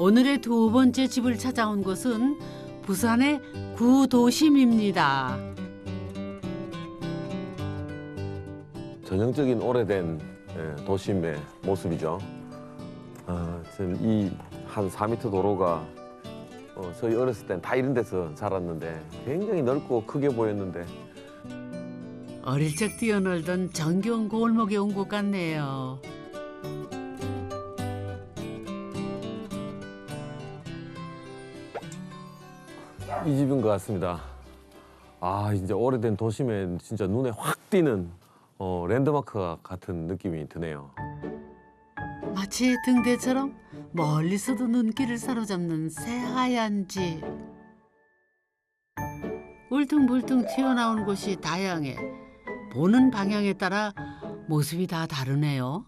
오늘의 두 번째 집을 찾아온 곳은 부산의 구도심입니다. 전형적인 오래된 도심의 모습이죠. 지금 이 한 4m 도로가 저희 어렸을 땐 다 이런 데서 자랐는데 굉장히 넓고 크게 보였는데 어릴 적 뛰어놀던 정겨운 골목에 온 것 같네요. 이 집인 것 같습니다. 이제 오래된 도심에 진짜 눈에 확 띄는 랜드마크 같은 느낌이 드네요. 마치 등대처럼 멀리서도 눈길을 사로잡는 새하얀 집. 울퉁불퉁 튀어나온 곳이 다양해 보는 방향에 따라 모습이 다 다르네요.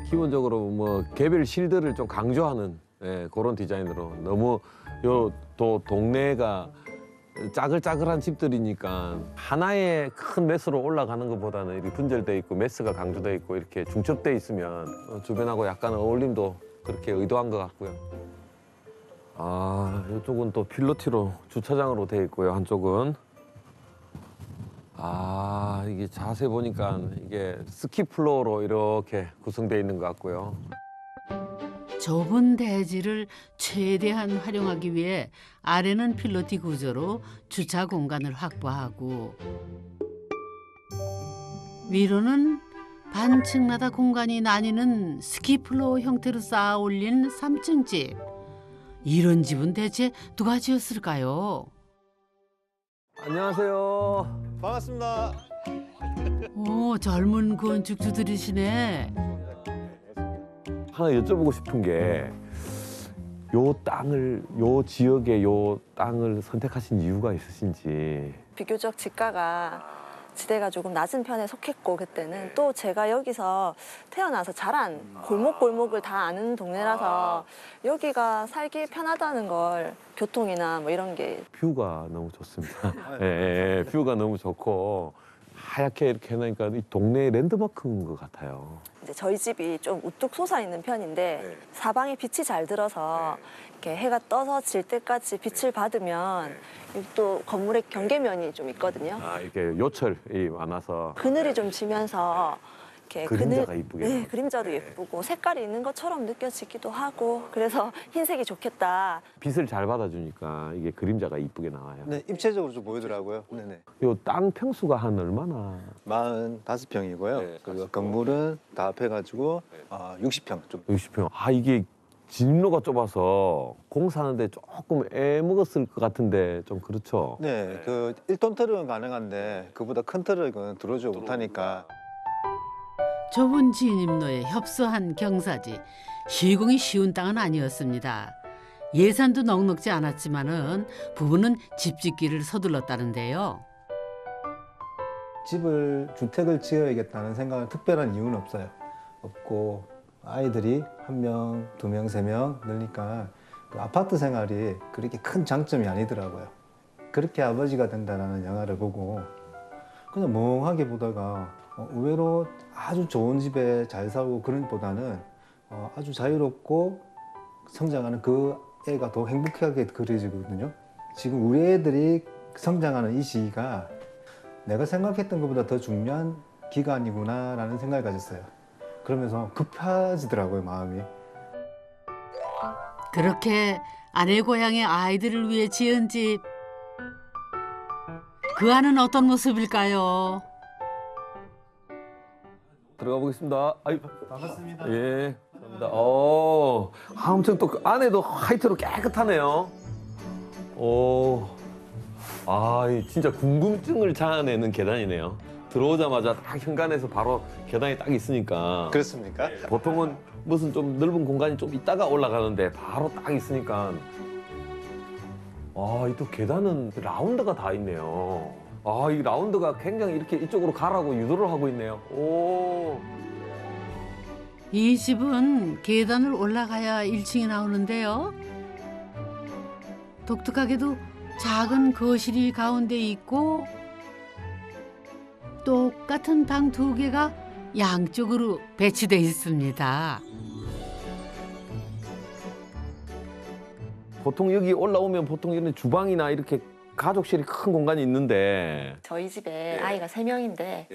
기본적으로 뭐 개별 실들을 좀 강조하는 그런 디자인으로 너무 또 동네가 짜글짜글한 집들이니까 하나의 큰 매스로 올라가는 것보다는 이렇게 분절돼 있고 매스가 강조돼 있고 이렇게 중첩돼 있으면 주변하고 약간 어울림도 그렇게 의도한 것 같고요. 이쪽은 또 필로티로 주차장으로 돼 있고요. 한쪽은 이게 자세히 보니까 이게 스키 플로어로 이렇게 구성되어 있는 것 같고요. 좁은 대지를 최대한 활용하기 위해 아래는 필로티 구조로 주차 공간을 확보하고 위로는 반층마다 공간이 나뉘는 스키 플로어 형태로 쌓아 올린 3층 집. 이런 집은 대체 누가 지었을까요? 안녕하세요. 반갑습니다. 오, 젊은 건축주들이시네. 하나 여쭤보고 싶은 게 요 지역의 요 땅을 선택하신 이유가 있으신지. 비교적 지대가 조금 낮은 편에 속했고 그때는 또 제가 여기서 태어나서 자란 골목골목을 다 아는 동네라서 여기가 살기 편하다는 걸 교통이나 뭐 이런 게 뷰가 너무 좋습니다. 뷰가 너무 좋고 하얗게 이렇게 해놓으니까 이 동네의 랜드마크인 것 같아요. 이제 저희 집이 좀 우뚝 솟아 있는 편인데 사방에 빛이 잘 들어서 이렇게 해가 떠서 질 때까지 빛을 받으면 또 건물의 경계면이 좀 있거든요. 이렇게 요철이 많아서 그늘이 좀 지면서 이렇게 그림자가 이쁘게 나와요. 그림자도 예쁘고 색깔이 있는 것처럼 느껴지기도 하고 그래서 흰색이 좋겠다. 빛을 잘 받아주니까 이게 그림자가 이쁘게 나와요. 네, 입체적으로 좀 보이더라고요. 네네. 요 땅 평수가 한 얼마나? 45평이고요. 네, 그리고 45평. 건물은 다 합해가지고 60평 좀. 60평. 이게 진로가 좁아서 공사하는데 조금 애먹었을 것 같은데 좀 그렇죠? 네, 그 1톤 트럭은 가능한데 그보다 큰 트럭은 들어오지 못하니까. 좁은 진입로에 협소한 경사지 시공이 쉬운 땅은 아니었습니다. 예산도 넉넉지 않았지만은 부부는 집 짓기를 서둘렀다는데요. 주택을 지어야겠다는 생각은 특별한 이유는 없고 아이들이 1명, 2명, 3명 늘니까 그 아파트 생활이 그렇게 큰 장점이 아니더라고요. 그렇게 아버지가 된다는 영화를 보고 그냥 멍하게 보다가 의외로 아주 좋은 집에 잘 살고 그런 보다는 아주 자유롭고 성장하는 그 애가 더 행복하게 그려지거든요. 지금 우리 애들이 성장하는 이 시기가 내가 생각했던 것보다 더 중요한 기간이구나라는 생각을 가졌어요. 그러면서 급해지더라고요, 마음이. 그렇게 아내 고향의 아이들을 위해 지은 집. 그 안은 어떤 모습일까요? 들어가 보겠습니다. 반갑습니다. 예. 감사합니다. 엄청 또 그 안에도 화이트로 깨끗하네요. 이 진짜 궁금증을 자아내는 계단이네요. 들어오자마자 딱 현관에서 바로 계단이 딱 있으니까. 그렇습니까? 보통은 무슨 좀 넓은 공간이 좀 있다가 올라가는데 바로 딱 있으니까. 이 또 계단은 라운드가 다 있네요. 이 라운드가 굉장히 이렇게 이쪽으로 가라고 유도를 하고 있네요. 이 집은 계단을 올라가야 1층이 나오는데요. 독특하게도 작은 거실이 가운데 있고 똑같은 방 2개가 양쪽으로 배치돼 있습니다. 보통 여기 올라오면 보통 이런 주방이나 이렇게 가족실이 큰 공간이 있는데 저희 집에 네. 아이가 3명인데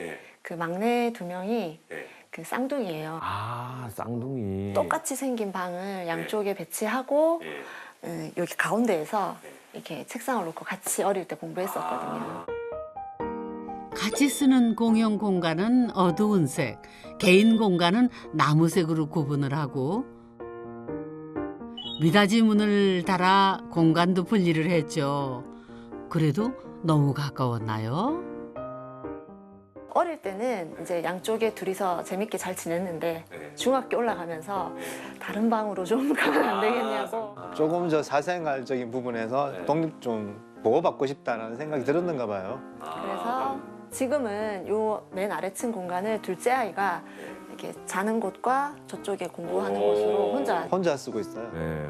그 막내 2명이 그 쌍둥이에요. 아 쌍둥이 똑같이 생긴 방을 양쪽에 배치하고 여기 가운데에서 이렇게 책상을 놓고 같이 어릴 때 공부했었거든요. 같이 쓰는 공용 공간은 어두운 색, 개인 공간은 나무색으로 구분을 하고 미닫이 문을 달아 공간도 분리를 했죠. 그래도 너무 가까웠나요? 어릴 때는 이제 양쪽에 둘이서 재밌게 잘 지냈는데 중학교 올라가면서 다른 방으로 좀 가면 안 되겠냐고. 조금 저 사생활적인 부분에서 독립 좀 보호받고 싶다는 생각이 들었는가 봐요. 그래서 지금은 요 맨 아래층 공간을 둘째 아이가 이렇게 자는 곳과 저쪽에 공부하는 곳으로 혼자 쓰고 있어요. 네.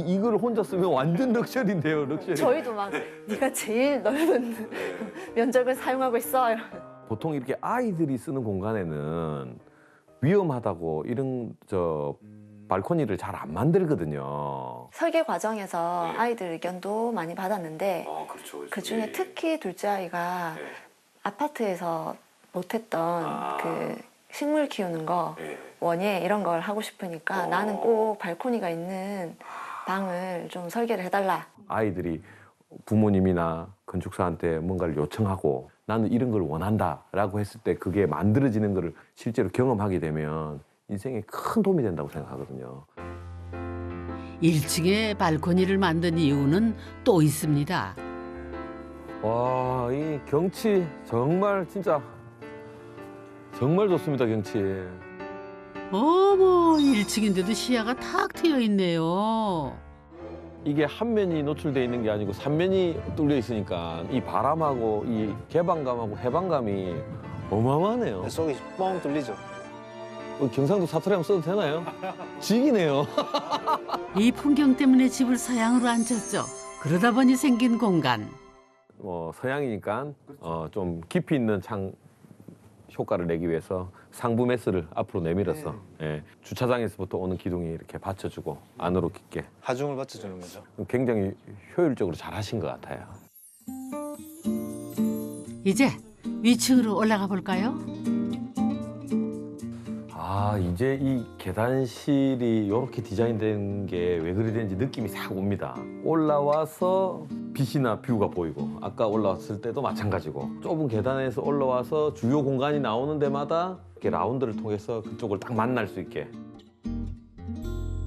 이걸 혼자 쓰면 완전 럭셔리인데요, 럭셔리. 저희도 막 네가 제일 넓은 면적을 사용하고 있어. 보통 이렇게 아이들이 쓰는 공간에는 위험하다고 이런 발코니를 잘 안 만들거든요. 설계 과정에서 아이들 의견도 많이 받았는데 그 중에 특히 둘째 아이가 아파트에서 못했던 그 식물 키우는 거 원예 이런 걸 하고 싶으니까 나는 꼭 발코니가 있는 방을 좀 설계를 해달라. 아이들이 부모님이나 건축사한테 뭔가를 요청하고 나는 이런 걸 원한다라고 했을 때 그게 만들어지는 거를 실제로 경험하게 되면 인생에 큰 도움이 된다고 생각하거든요. 1층에 발코니를 만든 이유는 또 있습니다. 와, 이 경치 정말 진짜 정말 좋습니다, 경치. 어머, 1층인데도 시야가 탁 트여 있네요. 이게 한 면이 노출돼 있는 게 아니고 3면이 뚫려 있으니까 이 바람하고 이 개방감하고 해방감이 어마어마하네요. 속이 뻥 뚫리죠. 경상도 사투리 한번 써도 되나요? 지기네요. 이 풍경 때문에 집을 서양으로 앉혔죠. 그러다 보니 생긴 공간. 서양이니까 좀 깊이 있는 창 효과를 내기 위해서 상부 메스를 앞으로 내밀어서 주차장에서부터 오는 기둥이 이렇게 받쳐주고 안으로 깊게 하중을 받쳐주는 거죠. 굉장히 효율적으로 잘 하신 것 같아요. 이제 위층으로 올라가 볼까요? 이제 이 계단실이 이렇게 디자인된 게 왜 그리 되는지 느낌이 싹 옵니다. 올라와서 빛이나 뷰가 보이고 아까 올라왔을 때도 마찬가지고 좁은 계단에서 올라와서 주요 공간이 나오는 데마다 이렇게 라운드를 통해서 그쪽을 딱 만날 수 있게.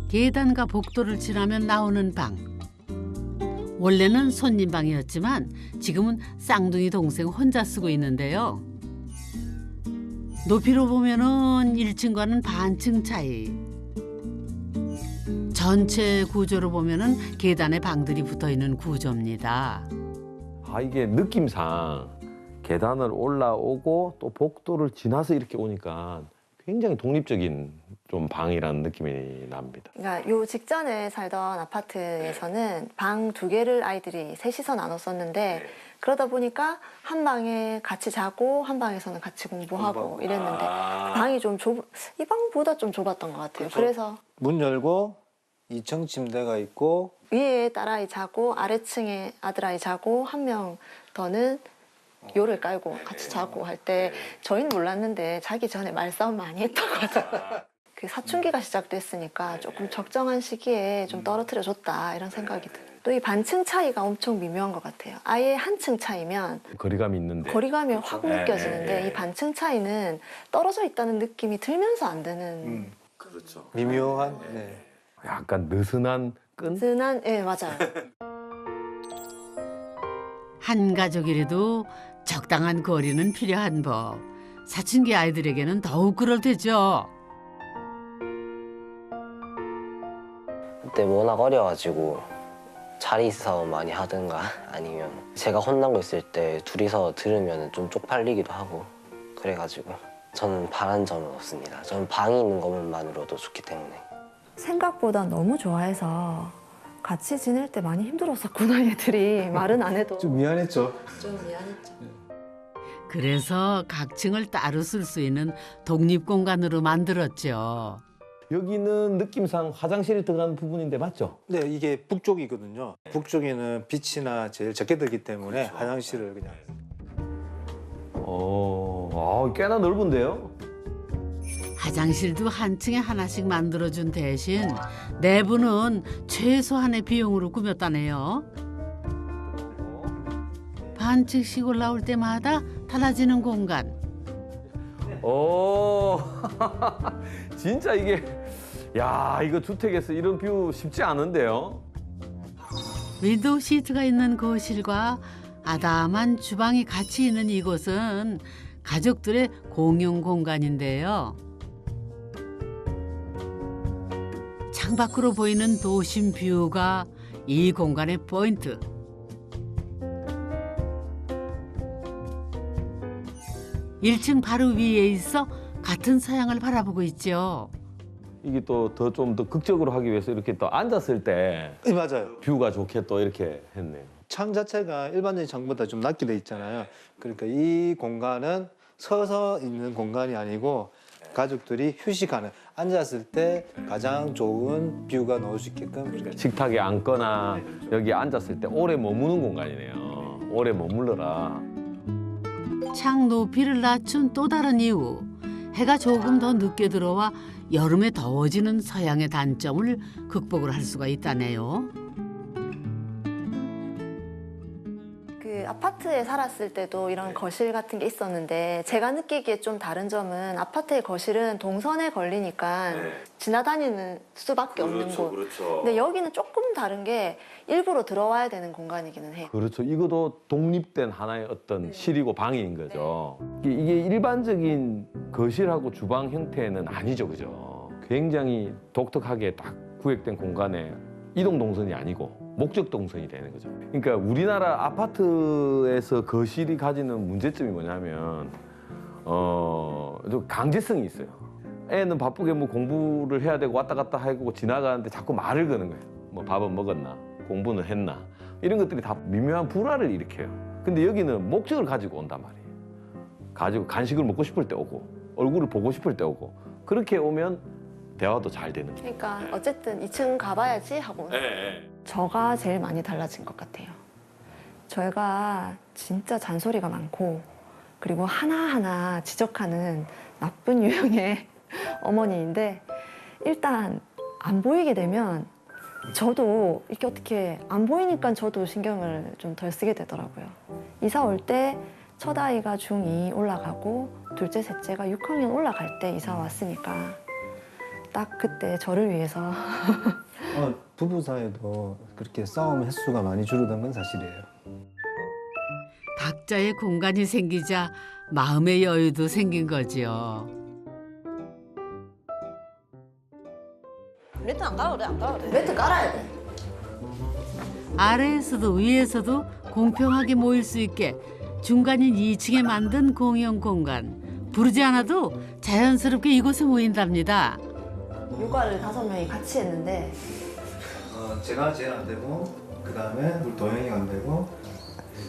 계단과 복도를 지나면 나오는 방. 원래는 손님 방이었지만 지금은 쌍둥이 동생 혼자 쓰고 있는데요. 높이로 보면은 1층과는 반층 차이. 전체 구조로 보면은 계단에 방들이 붙어 있는 구조입니다. 이게 느낌상 계단을 올라오고 또 복도를 지나서 이렇게 오니까 굉장히 독립적인 좀 방이라는 느낌이 납니다. 그러니까 요 직전에 살던 아파트에서는 방 2개를 아이들이 셋이서 나눠 썼는데 그러다 보니까 한 방에 같이 자고 한 방에서는 같이 공부하고 이랬는데 방이 좀 이 방보다 좀 좁았던 것 같아요. 그래서 문 열고 2층 침대가 있고 위에 딸아이 자고 아래층에 아들아이 자고 한 명 더는 요를 깔고 같이 자고 할 때 저희는 몰랐는데 자기 전에 말싸움 많이 했다거든. 그 사춘기가 시작됐으니까 조금 적정한 시기에 좀 떨어뜨려 줬다 이런 생각이 들어요. 또 이 반층 차이가 엄청 미묘한 것 같아요. 아예 한 층 차이면 거리감이 있는데 거리감이 확 느껴지는데 이 반층 차이는 떨어져 있다는 느낌이 들면서 안 드는 그렇죠. 미묘한 약간 느슨한 끈? 든든한 맞아요. 한 가족이라도 적당한 거리는 필요한 법. 사춘기 아이들에게는 더욱 그럴 테죠. 그때 워낙 어려가지고 자리 싸움 많이 하든가 아니면 제가 혼난 거 있을 때 둘이서 들으면 좀 쪽팔리기도 하고 그래가지고 저는 바란 점은 없습니다. 저는 방이 있는 것만으로도 좋기 때문에. 생각보다 너무 좋아해서 같이 지낼 때 많이 힘들었었구나 얘들이 말은 안 해도 좀 미안했죠. 좀 미안했죠. 그래서 각 층을 따로 쓸 수 있는 독립 공간으로 만들었죠. 여기는 느낌상 화장실이 들어가는 부분인데 맞죠? 네, 이게 북쪽이거든요. 북쪽에는 빛이나 제일 적게 들기 때문에 화장실을 그냥 꽤나 넓은데요? 화장실도 한 층에 하나씩 만들어준 대신 내부는 최소한의 비용으로 꾸몄다네요. 반층씩 올라올 때마다 달라지는 공간. 오, 진짜 이게, 야, 이거 주택에서 이런 뷰 쉽지 않은데요? 윈도우 시트가 있는 거실과 아담한 주방이 같이 있는 이곳은 가족들의 공용 공간인데요. 창밖으로 보이는 도심 뷰가 이 공간의 포인트. 일층 바로 위에 있어 같은 서양을 바라보고 있죠. 이게 또 좀 더 극적으로 하기 위해서 이렇게 또 앉았을 때 네, 맞아요. 뷰가 좋게 또 이렇게 했네요. 창 자체가 일반적인 창보다 좀 낮게 돼 있잖아요. 그러니까 이 공간은 서서 있는 공간이 아니고 가족들이 휴식하는, 앉았을 때 가장 좋은 뷰가 나올 수 있게끔 그렇게 식탁에 앉거나 여기 앉았을 때 오래 머무는 공간이네요. 오래 머물러라. 창 높이를 낮춘 또 다른 이유. 해가 조금 더 늦게 들어와 여름에 더워지는 서양의 단점을 극복을 할 수가 있다네요. 그 아파트에 살았을 때도 이런 거실 같은 게 있었는데 제가 느끼기에 좀 다른 점은 아파트의 거실은 동선에 걸리니까 지나다니는 수밖에 없는 곳. 근데 여기는 조금 다른 게 일부러 들어와야 되는 공간이기는 해요. 그렇죠. 이것도 독립된 하나의 어떤 실이고 방인 거죠. 이게 일반적인 거실하고 주방 형태는 아니죠, 그죠? 굉장히 독특하게 딱 구획된 공간에 이동 동선이 아니고 목적 동선이 되는 거죠. 그러니까 우리나라 아파트에서 거실이 가지는 문제점이 뭐냐면 좀 강제성이 있어요. 애는 바쁘게 뭐 공부를 해야 되고 왔다 갔다 하고 지나가는데 자꾸 말을 거는 거예요. 뭐 밥은 먹었나? 공부는 했나? 이런 것들이 다 미묘한 불화를 일으켜요. 근데 여기는 목적을 가지고 온단 말이에요. 가지고 간식을 먹고 싶을 때 오고 얼굴을 보고 싶을 때 오고 그렇게 오면 대화도 잘 되는 거예요. 그러니까 어쨌든 2층 가봐야지 하고 저가 제일 많이 달라진 것 같아요. 저희가 진짜 잔소리가 많고 그리고 하나하나 지적하는 나쁜 유형의 어머니인데 일단 안 보이게 되면 저도 이렇게 어떻게 안 보이니까 저도 신경을 좀 덜 쓰게 되더라고요. 이사 올 때 첫 아이가 중2 올라가고 둘째, 셋째가 6학년 올라갈 때 이사 왔으니까 딱 그때 저를 위해서 부부 사이도 그렇게 싸움 횟수가 많이 줄어든 건 사실이에요. 각자의 공간이 생기자 마음의 여유도 생긴 거지요. 매트 안 깔아도 돼, 안 깔아도 돼. 매트 깔아야 돼. 아래에서도 위에서도 공평하게 모일 수 있게 중간인 2층에 만든 공용 공간. 부르지 않아도 자연스럽게 이곳에 모인답니다. 육아를 5명이 같이 했는데 제가 제일 안 되고 그 다음에 우리 도영이가 안 되고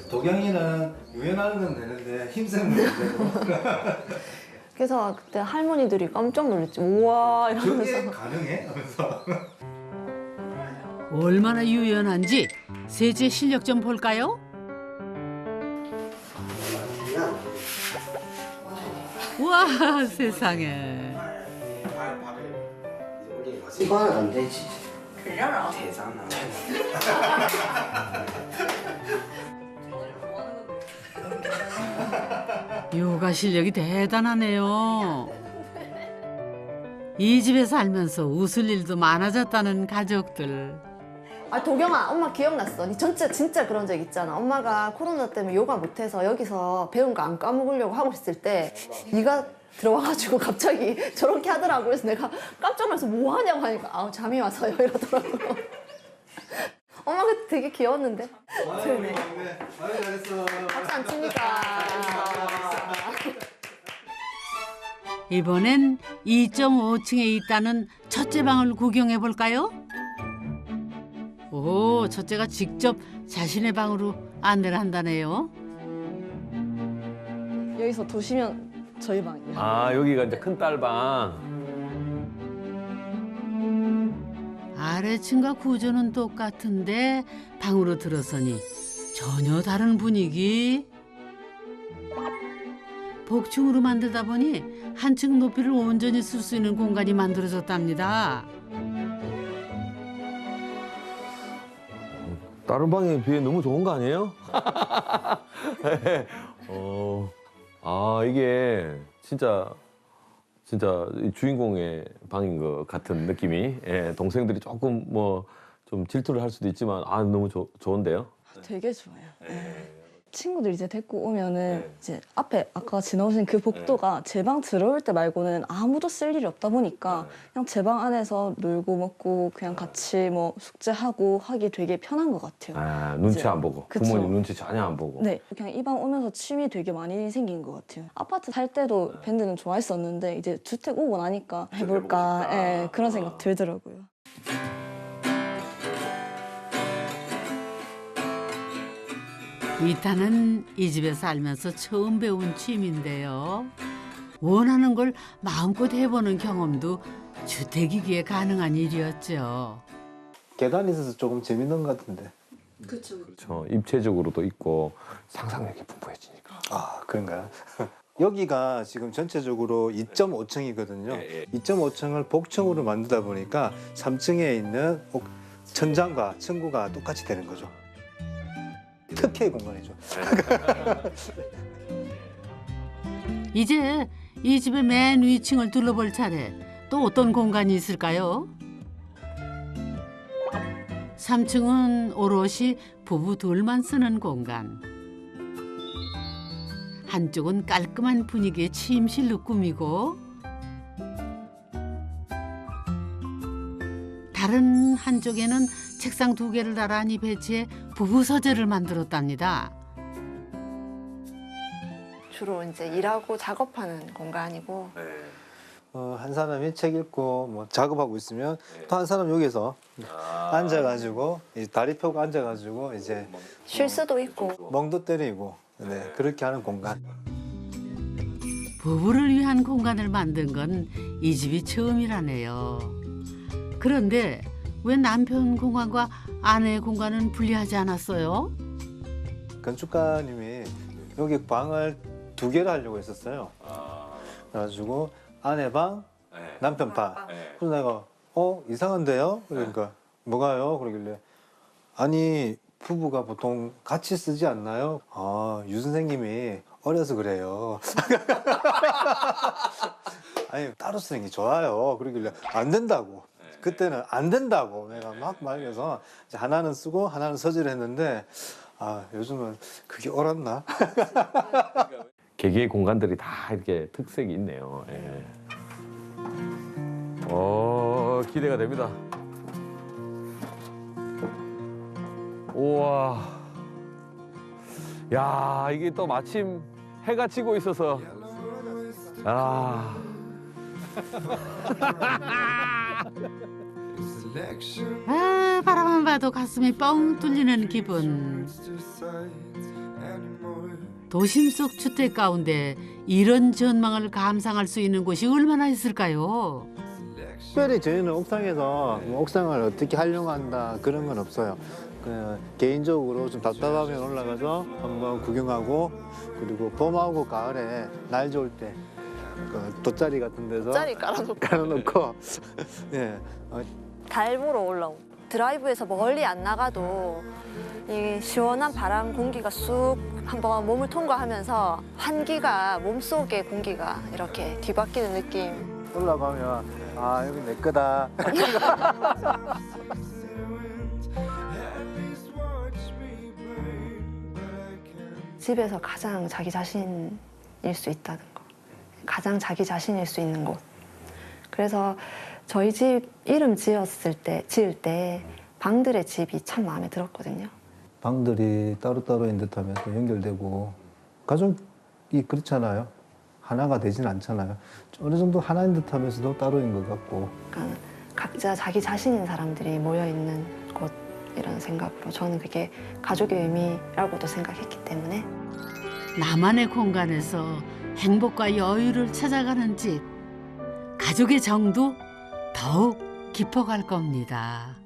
도경이는 유연하는 건 되는데 힘쓰는 건 안 되고 그래서 그때 할머니들이 깜짝 놀랐지. 우와 저게 이러면서 가능해? 하면서 얼마나 유연한지 세제 실력 좀 볼까요? 우와 세상에. 이거는 안 되지. 대단하. 요가 실력이 대단하네요. 이 집에 살면서 웃을 일도 많아졌다는 가족들. 아 도경아 엄마 기억났어. 니 진짜 그런 적 있잖아. 엄마가 코로나 때문에 요가 못해서 여기서 배운 거 안 까먹으려고 하고 있을 때 네가 들어와가지고 갑자기 저렇게 하더라고. 그래서 내가 깜짝 놀라서 뭐 하냐고 하니까 아우 잠이 와서요 이러더라고. 엄마가 되게 귀여웠는데. 아유 잘했어. 박수 안 칩니까? 이번엔 2.5층에 있다는 첫째 방을 구경해 볼까요? 오, 첫째가 직접 자신의 방으로 안내를 한다네요. 여기서 도시면 저희 방이에요. 아, 여기가 이제 큰 딸방. 아래층과 구조는 똑같은데 방으로 들어서니 전혀 다른 분위기. 복층으로 만들다 보니 한층 높이를 온전히 쓸 수 있는 공간이 만들어졌답니다. 다른 방에 비해 너무 좋은 거 아니에요? 이게 진짜 이 주인공의 방인 것 같은 느낌이. 예, 동생들이 조금 뭐 좀 질투를 할 수도 있지만 너무 좋은데요? 되게 좋아요. 네. 친구들 이제 데리고 오면은 이제 앞에 아까 지나오신 그 복도가 제 방 들어올 때 말고는 아무도 쓸 일이 없다 보니까 그냥 제 방 안에서 놀고 먹고 그냥 같이 뭐 숙제하고 하기 되게 편한 것 같아요. 눈치 이제, 안 보고 그쵸. 부모님 눈치 전혀 안 보고. 네, 그냥 이 방 오면서 취미 되게 많이 생긴 것 같아요. 아파트 살 때도 밴드는 좋아했었는데 이제 주택 오고 나니까 해볼까, 예, 그런 생각 들더라고요. 기타는 이 집에 살면서 처음 배운 취미인데요. 원하는 걸 마음껏 해보는 경험도 주택이기에 가능한 일이었죠. 계단이 있어서 조금 재밌는 것 같은데. 그렇죠. 입체적으로도 있고 상상력이 풍부해지니까. 아, 그런가요? 여기가 지금 전체적으로 2.5층이거든요. 2.5층을 복층으로 만들다 보니까 3층에 있는 천장과 층고가 똑같이 되는 거죠. 특혜의 공간이죠. 이제 이 집의 맨 위층을 둘러볼 차례. 또 어떤 공간이 있을까요? 3층은 오롯이 부부 둘만 쓰는 공간. 한쪽은 깔끔한 분위기의 침실로 꾸미고 다른 한쪽에는 책상 2개를 나란히 배치해 부부 서재를 만들었답니다. 주로 이제 일하고 작업하는 공간이고 한 사람이 책 읽고 뭐 작업하고 있으면 또 한 사람 여기서 앉아가지고 다리 펴고 앉아가지고 이제 쉴 수도 있고 멍도 때리고 그렇게 하는 공간. 부부를 위한 공간을 만든 건 이 집이 처음이라네요. 그런데 왜 남편 공간과 아내 공간은 분리하지 않았어요? 건축가님이 여기 방을 2개를 하려고 했었어요. 그래가지고 아내 방, 남편 방. 그래서 내가 이상한데요? 그러니까 뭐가요? 그러길래 아니 부부가 보통 같이 쓰지 않나요? 유 선생님이 어려서 그래요. 아니 따로 쓰는 게 좋아요. 그러길래 안 된다고. 그때는 안 된다고 내가 막 말해서 하나는 쓰고 하나는 서재를 했는데 요즘은 그게 옳았나? 개개의 공간들이 다 이렇게 특색이 있네요. 예. 기대가 됩니다. 우와. 야, 이게 또 마침 해가 지고 있어서. 바라만 봐도 가슴이 뻥 뚫리는 기분. 도심 속 주택 가운데 이런 전망을 감상할 수 있는 곳이 얼마나 있을까요? 특별히 저희는 옥상에서 뭐 옥상을 어떻게 하려고 한다 그런 건 없어요. 그냥 개인적으로 좀 답답하면 올라가서 한번 구경하고 그리고 봄하고 가을에 날 좋을 때 돗자리 같은 데서 돗자리 깔아놓고 깔아놓고 예. 달 보러 올라오고 드라이브에서 멀리 안 나가도 이 시원한 바람 공기가 쑥 한번 몸을 통과하면서 환기가 몸속의 공기가 이렇게 뒤바뀌는 느낌. 올라가면 여기 내 거다. 집에서 가장 자기 자신일 수 있다는 거. 가장 자기 자신일 수 있는 곳. 그래서 저희 집 이름 지을 때 방들의 집이 참 마음에 들었거든요. 방들이 따로따로인 듯하면서 연결되고 가족이 그렇잖아요. 하나가 되진 않잖아요. 어느 정도 하나인 듯하면서도 따로인 것 같고. 그러니까 각자 자기 자신인 사람들이 모여 있는 곳 이런 생각으로 저는 그게 가족의 의미라고도 생각했기 때문에. 나만의 공간에서 행복과 여유를 찾아가는 집. 가족의 정도 더욱 깊어갈 겁니다.